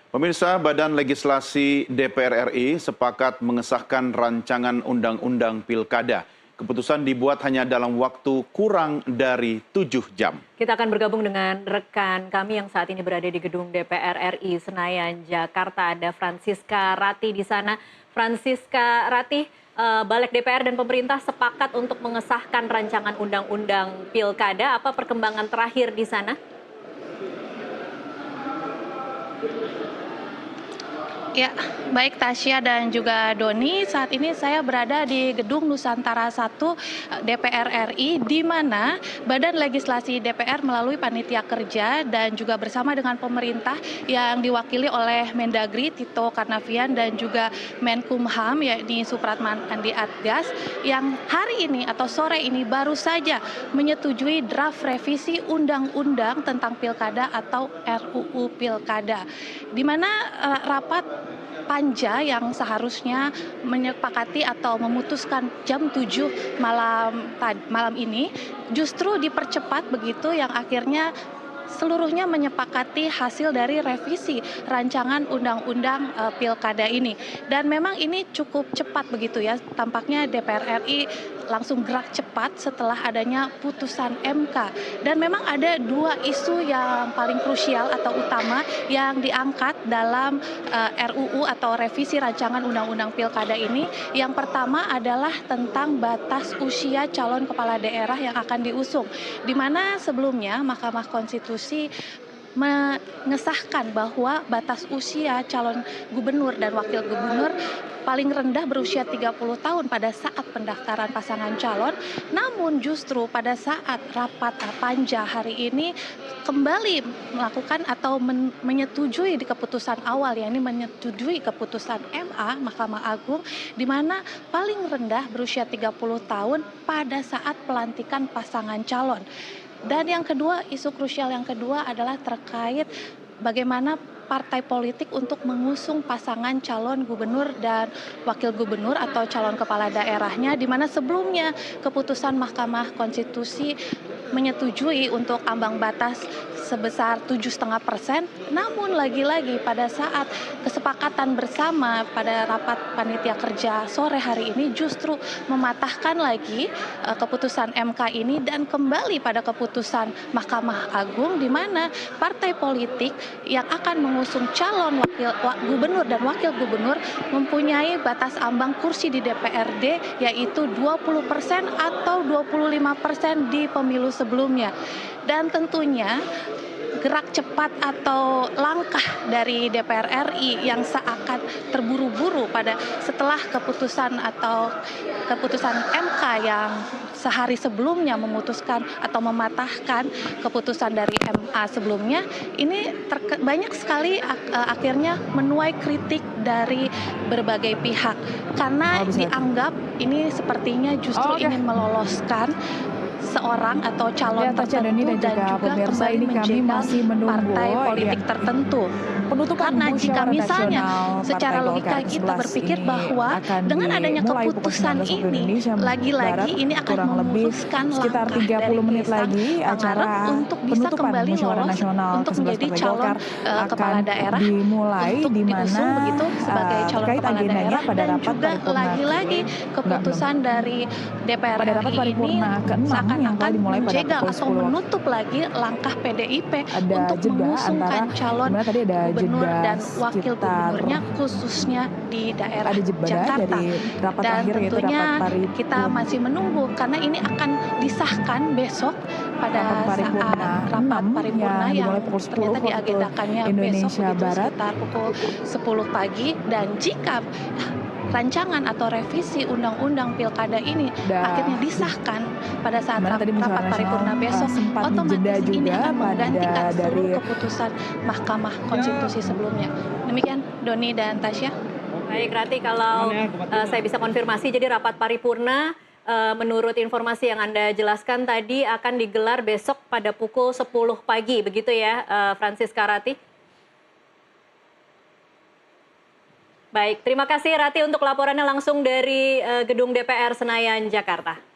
Pemirsa, Badan Legislasi DPR RI sepakat mengesahkan rancangan undang-undang pilkada. Keputusan dibuat hanya dalam waktu kurang dari 7 jam. Kita akan bergabung dengan rekan kami yang saat ini berada di gedung DPR RI Senayan, Jakarta. Ada Francisca Rati di sana. Francisca Rati, Balik DPR dan pemerintah sepakat untuk mengesahkan rancangan undang-undang pilkada. Apa perkembangan terakhir di sana? Ya, baik Tasya dan juga Doni, saat ini saya berada di Gedung Nusantara 1 DPR RI, di mana Badan Legislasi DPR melalui panitia kerja dan juga bersama dengan pemerintah yang diwakili oleh Mendagri Tito Karnavian dan juga Menkumham yakni Supratman Andi Atgas, yang hari ini atau sore ini baru saja menyetujui draft revisi undang-undang tentang pilkada atau RUU Pilkada, di mana rapat panja yang seharusnya menyepakati atau memutuskan jam 7 malam ini justru dipercepat begitu, yang akhirnya seluruhnya menyepakati hasil dari revisi rancangan undang-undang pilkada ini. Dan memang ini cukup cepat begitu ya, tampaknya DPR RI langsung gerak cepat setelah adanya putusan MK. Dan memang ada dua isu yang paling krusial atau utama yang diangkat dalam RUU atau revisi rancangan undang-undang pilkada ini. Yang pertama adalah tentang batas usia calon kepala daerah yang akan diusung, di mana sebelumnya Mahkamah Konstitusi mengesahkan bahwa batas usia calon gubernur dan wakil gubernur paling rendah berusia 30 tahun pada saat pendaftaran pasangan calon. Namun justru pada saat rapat panja hari ini kembali melakukan atau menyetujui di keputusan awal, yakni menyetujui keputusan MA Mahkamah Agung, di mana paling rendah berusia 30 tahun pada saat pelantikan pasangan calon. Dan yang kedua, isu krusial yang kedua adalah terkait bagaimana partai politik untuk mengusung pasangan calon gubernur dan wakil gubernur atau calon kepala daerahnya, di mana sebelumnya keputusan Mahkamah Konstitusi menyetujui untuk ambang batas sebesar 7,5%. Namun lagi-lagi pada saat kesepakatan bersama pada rapat panitia kerja sore hari ini justru mematahkan lagi keputusan MK ini dan kembali pada keputusan Mahkamah Agung, di mana partai politik yang akan mengusung calon gubernur dan wakil gubernur mempunyai batas ambang kursi di DPRD, yaitu 20% atau 25% di pemilu sebelumnya. Dan tentunya gerak cepat atau langkah dari DPR RI yang seakan terburu-buru setelah keputusan MK yang sehari sebelumnya memutuskan atau mematahkan keputusan dari MA sebelumnya, ini banyak sekali akhirnya menuai kritik dari berbagai pihak karena dianggap ini sepertinya justru ingin meloloskan seorang atau calon tertentu dan juga kembali menjegal partai politik tertentu. Karena jika misalnya secara logika kita berpikir bahwa dengan adanya keputusan ini, lagi-lagi ini akan memuluskan langkah dari Kaisang Pangarep untuk bisa kembali lolos untuk menjadi calon kepala daerah untuk diusung begitu sebagai calon kepala daerah, dan juga lagi-lagi keputusan dari DPR RI ini seakan-akan menjegal atau menutup lagi langkah PDIP untuk mengusungkan calon gubernur dan wakil gubernurnya khususnya di daerah Jakarta. Dan tentunya kita masih menunggu karena ini akan disahkan besok pada saat rapat paripurna yang ternyata diagendakannya besok begitu sekitar pukul 10 pagi. Dan jika rancangan atau revisi undang-undang pilkada ini akhirnya disahkan pada saat rapat paripurna besok, otomatis ini akan menggantikan seluruh keputusan Mahkamah Konstitusi sebelumnya. Demikian Doni dan Tasya. Baik Rati, kalau saya bisa konfirmasi, jadi rapat paripurna menurut informasi yang Anda jelaskan tadi akan digelar besok pada pukul 10 pagi, begitu ya Francisca Rati? Baik, terima kasih Rati untuk laporannya langsung dari Gedung DPR Senayan, Jakarta.